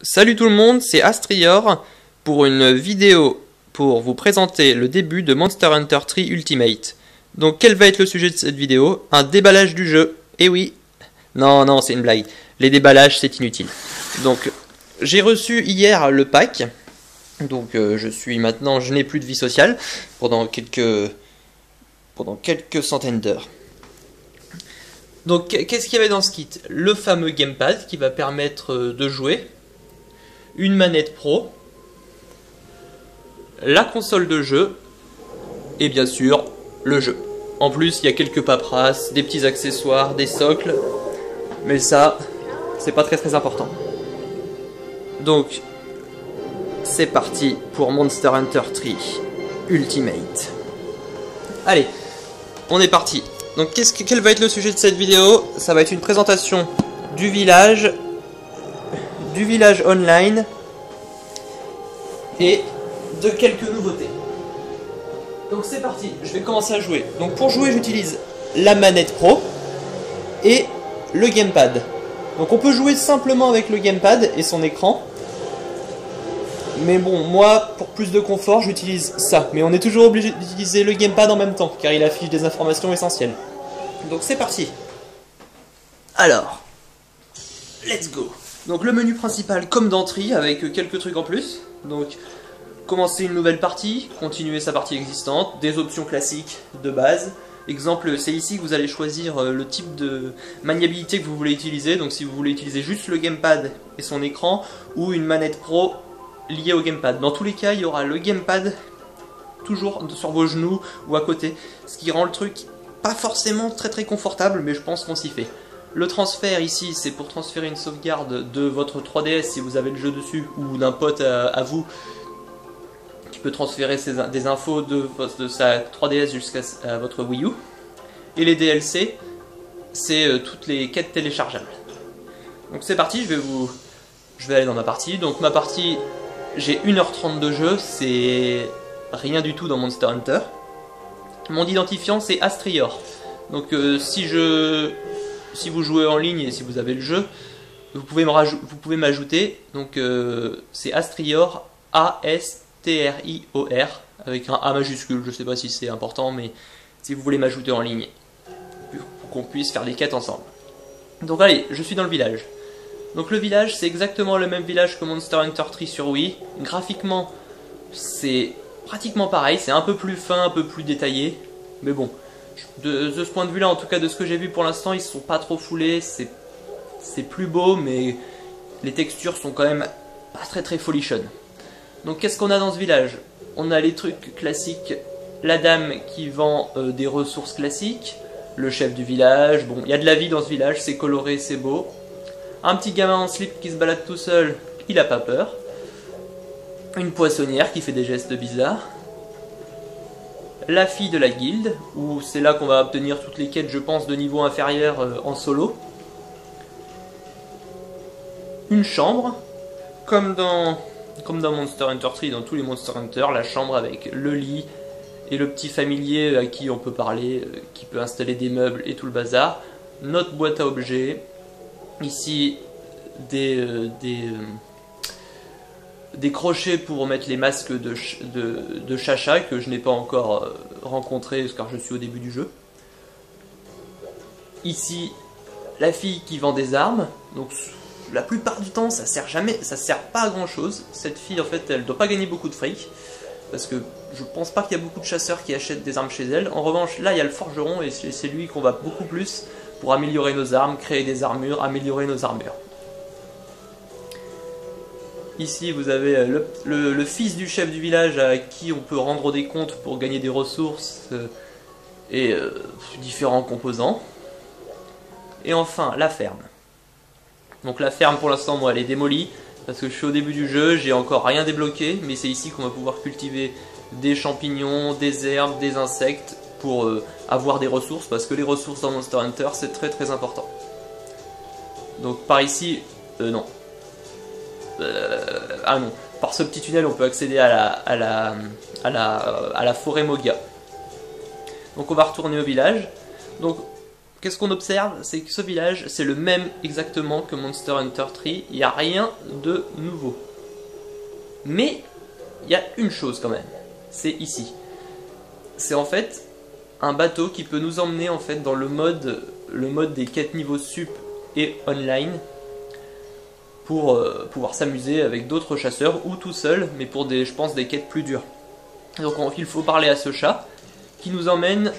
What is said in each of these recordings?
Salut tout le monde, c'est Astrior pour une vidéo pour vous présenter le début de Monster Hunter 3 Ultimate. Donc quel va être le sujet de cette vidéo? Un déballage du jeu. Eh oui. Non, c'est une blague. Les déballages, c'est inutile. Donc j'ai reçu hier le pack. Donc je n'ai plus de vie sociale pendant quelques centaines d'heures. Donc qu'est-ce qu'il y avait dans ce kit? Le fameux gamepad qui va permettre de jouer, une manette pro, la console de jeu et bien sûr le jeu. En plus il y a quelques paperasses, des petits accessoires, des socles, mais ça c'est pas très important. Donc c'est parti pour Monster Hunter 3 Ultimate. Allez, on est parti. Donc quel va être le sujet de cette vidéo? Ça va être une présentation du village online et de quelques nouveautés. Donc c'est parti, je vais commencer à jouer. Donc pour jouer j'utilise la manette pro et le gamepad. Donc on peut jouer simplement avec le gamepad et son écran. Mais bon, moi, pour plus de confort, j'utilise ça. Mais on est toujours obligé d'utiliser le gamepad en même temps, car il affiche des informations essentielles. Donc c'est parti. Alors, let's go. Donc le menu principal comme d'entrée, avec quelques trucs en plus. Donc, commencer une nouvelle partie, continuer sa partie existante, des options classiques de base. Exemple, c'est ici que vous allez choisir le type de maniabilité que vous voulez utiliser. Donc si vous voulez utiliser juste le gamepad et son écran, ou une manette pro lié au gamepad. Dans tous les cas, il y aura le gamepad toujours sur vos genoux ou à côté, ce qui rend le truc pas forcément très confortable, mais je pense qu'on s'y fait. Le transfert ici, c'est pour transférer une sauvegarde de votre 3DS si vous avez le jeu dessus, ou d'un pote à vous qui peut transférer des infos de sa 3DS jusqu'à votre Wii U. Et les DLC, c'est toutes les quêtes téléchargeables. Donc c'est parti, je vais aller dans ma partie. Donc ma partie, j'ai 1h30 de jeu, c'est rien du tout dans Monster Hunter. Mon identifiant c'est Astrior. Donc si vous jouez en ligne et si vous avez le jeu, vous pouvez m'ajouter. Donc c'est Astrior, A-S-T-R-I-O-R, avec un A majuscule, je sais pas si c'est important, mais si vous voulez m'ajouter en ligne, pour qu'on puisse faire les quêtes ensemble. Donc allez, je suis dans le village. Donc le village, c'est exactement le même village que Monster Hunter 3 sur Wii. Graphiquement, c'est pratiquement pareil, c'est un peu plus fin, un peu plus détaillé. Mais bon, de ce point de vue-là, en tout cas de ce que j'ai vu pour l'instant, ils ne sont pas trop foulés. C'est plus beau, mais les textures sont quand même pas très folichonnes. Donc qu'est-ce qu'on a dans ce village? On a les trucs classiques, la dame qui vend des ressources classiques, le chef du village. Bon, il y a de la vie dans ce village, c'est coloré, c'est beau. Un petit gamin en slip qui se balade tout seul, il a pas peur. Une poissonnière qui fait des gestes bizarres. La fille de la guilde, où c'est là qu'on va obtenir toutes les quêtes, je pense, de niveau inférieur en solo. Une chambre, comme dans Monster Hunter 3, dans tous les Monster Hunter, la chambre avec le lit et le petit familier à qui on peut parler, qui peut installer des meubles et tout le bazar. Notre boîte à objets. Ici, des crochets pour mettre les masques de Chacha que je n'ai pas encore rencontré car je suis au début du jeu. Ici, la fille qui vend des armes. Donc, la plupart du temps, ça sert pas à grand chose. Cette fille, en fait, elle doit pas gagner beaucoup de fric parce que je pense pas qu'il y a beaucoup de chasseurs qui achètent des armes chez elle. En revanche, là, il y a le forgeron et c'est lui qu'on va beaucoup plus pour améliorer nos armes, créer des armures, améliorer nos armures. Ici vous avez le fils du chef du village à qui on peut rendre des comptes pour gagner des ressources et différents composants. Et enfin la ferme. Donc la ferme pour l'instant moi elle est démolie parce que je suis au début du jeu, j'ai encore rien débloqué, mais c'est ici qu'on va pouvoir cultiver des champignons, des herbes, des insectes pour avoir des ressources, parce que les ressources dans Monster Hunter c'est très important. Donc par ici, non. Ah non, par ce petit tunnel on peut accéder à la forêt Moga. Donc on va retourner au village. Donc qu'est-ce qu'on observe? C'est que ce village, c'est le même exactement que Monster Hunter 3. Il n'y a rien de nouveau. Mais, il y a une chose quand même. C'est ici. C'est en fait un bateau qui peut nous emmener en fait dans le mode des quêtes niveau sup et online. Pour pouvoir s'amuser avec d'autres chasseurs ou tout seul, mais pour je pense des quêtes plus dures. Donc il faut parler à ce chat qui nous emmène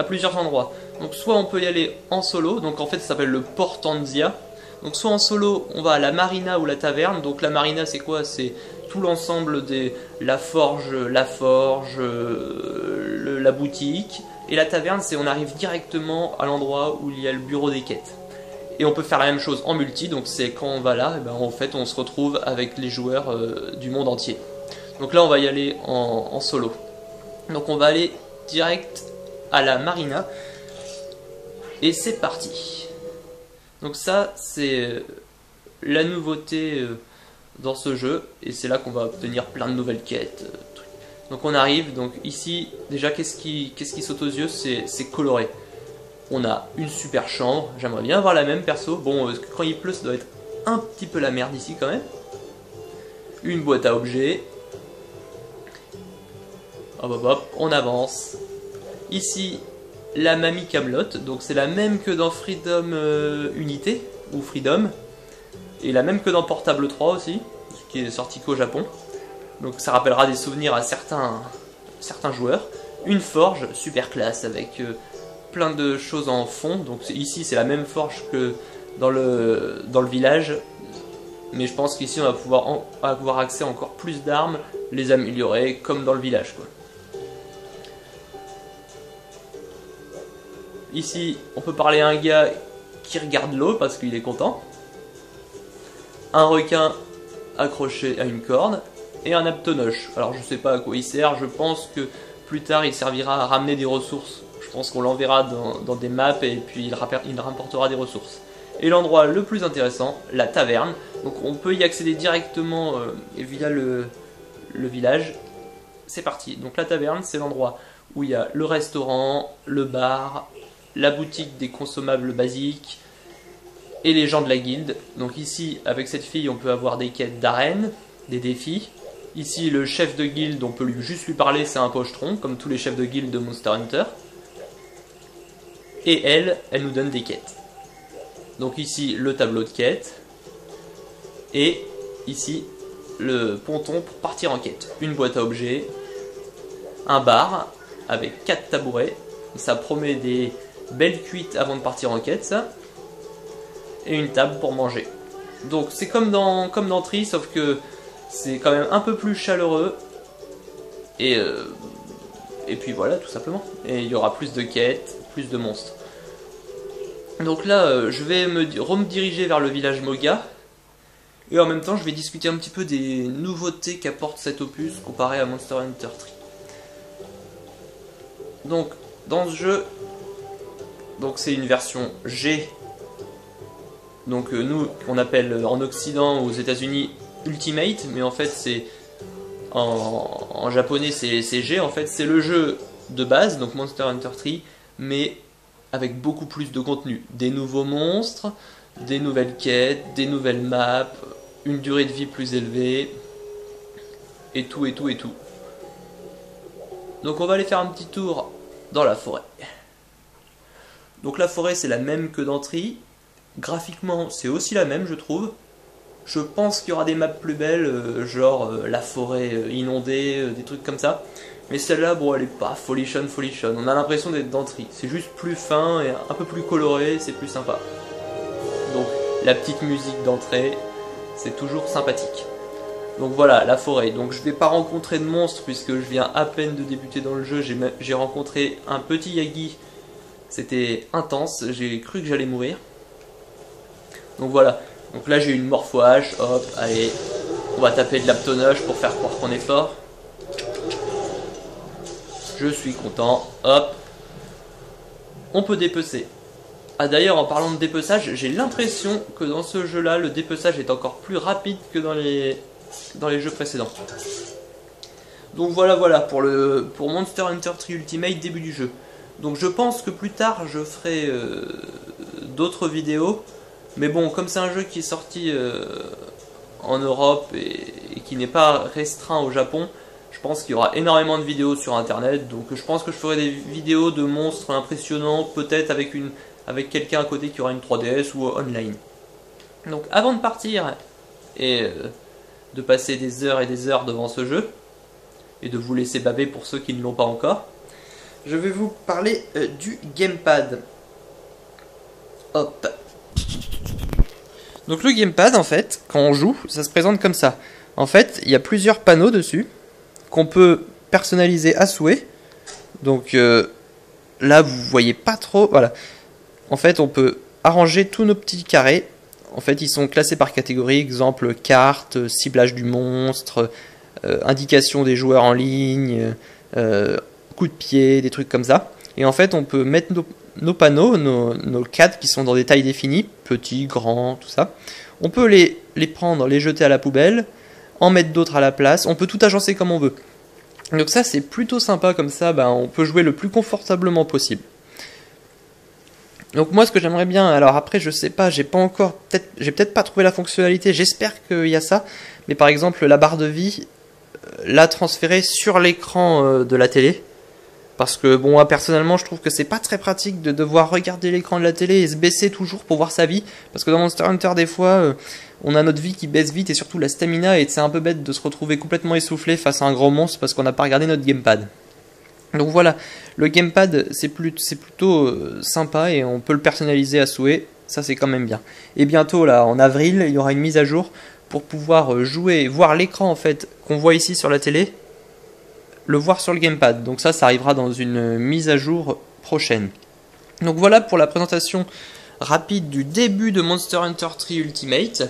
à plusieurs endroits. Donc soit on peut y aller en solo, donc en fait ça s'appelle le Port Anzia. Donc soit en solo on va à la marina ou la taverne. Donc la marina c'est quoi? C'est tout l'ensemble des la forge, la boutique. Et la taverne c'est on arrive directement à l'endroit où il y a le bureau des quêtes. Et on peut faire la même chose en multi, donc c'est quand on va là, et ben en fait on se retrouve avec les joueurs du monde entier. Donc là on va y aller en solo. Donc on va aller direct à la marina. Et c'est parti. Donc ça c'est la nouveauté dans ce jeu. Et c'est là qu'on va obtenir plein de nouvelles quêtes. Donc on arrive, donc ici déjà qu'est-ce qui saute aux yeux, c'est coloré. On a une super chambre, j'aimerais bien avoir la même perso. Bon, quand il pleut, ça doit être un petit peu la merde ici quand même. Une boîte à objets. Hop hop hop, on avance. Ici, la mamie Camelot, donc c'est la même que dans Freedom Unité, ou Freedom. Et la même que dans Portable 3 aussi, qui est sorti qu'au Japon. Donc ça rappellera des souvenirs à certains joueurs. Une forge, super classe, avec plein de choses en fond. Donc ici c'est la même forge que dans le village, mais je pense qu'ici on va pouvoir avoir accès à encore plus d'armes, les améliorer comme dans le village quoi. Ici on peut parler à un gars qui regarde l'eau parce qu'il est content, un requin accroché à une corde et un aptonoche. Alors je sais pas à quoi il sert, je pense que plus tard il servira à ramener des ressources. Je pense qu'on l'enverra dans des maps et puis il rapportera des ressources. Et l'endroit le plus intéressant, la taverne. Donc on peut y accéder directement via le village. C'est parti. Donc la taverne, c'est l'endroit où il y a le restaurant, le bar, la boutique des consommables basiques et les gens de la guilde. Donc ici, avec cette fille, on peut avoir des quêtes d'arène, des défis. Ici, le chef de guilde, on peut juste lui parler, c'est un pochetron, comme tous les chefs de guilde de Monster Hunter. Et elle nous donne des quêtes. Donc ici, le tableau de quêtes. Et ici, le ponton pour partir en quête. Une boîte à objets. Un bar avec 4 tabourets. Ça promet des belles cuites avant de partir en quête, ça. Et une table pour manger. Donc c'est comme dans Tree, sauf que c'est quand même un peu plus chaleureux. Et puis voilà, tout simplement. Et il y aura plus de quêtes, plus de monstres. Donc là, je vais me diriger vers le village Moga. Et en même temps, je vais discuter un petit peu des nouveautés qu'apporte cet opus comparé à Monster Hunter 3. Donc, dans ce jeu, c'est une version G. Donc nous, qu'on appelle en Occident, aux États-Unis, Ultimate, mais en fait c'est en japonais c'est G. En fait, c'est le jeu de base, donc Monster Hunter 3, mais avec beaucoup plus de contenu, des nouveaux monstres, des nouvelles quêtes, des nouvelles maps, une durée de vie plus élevée, et tout et tout et tout. Donc on va aller faire un petit tour dans la forêt. Donc la forêt c'est la même que dans Tree. Graphiquement c'est aussi la même je trouve. Je pense qu'il y aura des maps plus belles, genre la forêt inondée, des trucs comme ça. Mais celle-là, bon, elle est pas folichonne. On a l'impression d'être dans Tree. C'est juste plus fin et un peu plus coloré, c'est plus sympa. Donc la petite musique d'entrée, c'est toujours sympathique. Donc voilà, la forêt. Donc je vais pas rencontrer de monstres puisque je viens à peine de débuter dans le jeu. J'ai rencontré un petit Yagi. C'était intense, j'ai cru que j'allais mourir. Donc voilà. Donc là j'ai une morpho-hache, hop, allez. On va taper de l'aptonoche pour faire croire qu'on est fort. Je suis content, hop. On peut dépecer. Ah d'ailleurs en parlant de dépeçage, j'ai l'impression que dans ce jeu là, le dépeçage est encore plus rapide que dans les jeux précédents. Donc voilà pour Monster Hunter 3 Ultimate, début du jeu. Donc je pense que plus tard je ferai d'autres vidéos. Mais bon, comme c'est un jeu qui est sorti en Europe et qui n'est pas restreint au Japon, je pense qu'il y aura énormément de vidéos sur internet. Donc je pense que je ferai des vidéos de monstres impressionnants, peut-être avec quelqu'un à côté qui aura une 3DS ou online. Donc avant de partir et de passer des heures et des heures devant ce jeu, et de vous laisser baver pour ceux qui ne l'ont pas encore, je vais vous parler du gamepad. Hop. Donc le gamepad, en fait, quand on joue, ça se présente comme ça. En fait, il y a plusieurs panneaux dessus qu'on peut personnaliser à souhait. Donc là, vous voyez pas trop. Voilà. En fait, on peut arranger tous nos petits carrés. En fait, ils sont classés par catégorie. Exemple, carte, ciblage du monstre, indication des joueurs en ligne, coup de pied, des trucs comme ça. Et en fait, on peut mettre nos panneaux, nos cadres qui sont dans des tailles définies, petits, grands, tout ça. On peut les prendre, les jeter à la poubelle, en mettre d'autres à la place. On peut tout agencer comme on veut. Donc ça, c'est plutôt sympa, comme ça, on peut jouer le plus confortablement possible. Donc moi, ce que j'aimerais bien, alors après, je sais pas, j'ai peut-être pas trouvé la fonctionnalité, j'espère qu'il y a ça, mais par exemple, la barre de vie, la transférer sur l'écran de la télé. Parce que bon, moi personnellement, je trouve que c'est pas très pratique de devoir regarder l'écran de la télé et se baisser toujours pour voir sa vie. Parce que dans Monster Hunter, des fois, on a notre vie qui baisse vite et surtout la stamina, et c'est un peu bête de se retrouver complètement essoufflé face à un gros monstre parce qu'on n'a pas regardé notre gamepad. Donc voilà, le gamepad c'est plutôt sympa et on peut le personnaliser à souhait, ça c'est quand même bien. Et bientôt là, en avril, il y aura une mise à jour pour pouvoir jouer, voir l'écran en fait qu'on voit ici sur la télé, le voir sur le gamepad. Donc ça arrivera dans une mise à jour prochaine. Donc voilà pour la présentation rapide du début de Monster Hunter 3 Ultimate.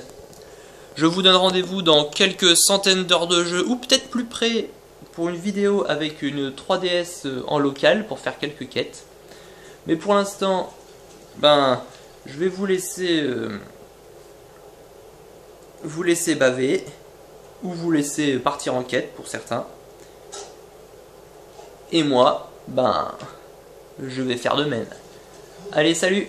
Je vous donne rendez-vous dans quelques centaines d'heures de jeu, ou peut-être plus près, pour une vidéo avec une 3DS en local pour faire quelques quêtes. Mais pour l'instant, je vais vous laisser baver, ou vous laisser partir en quête pour certains. Et moi, je vais faire de même. Allez, salut!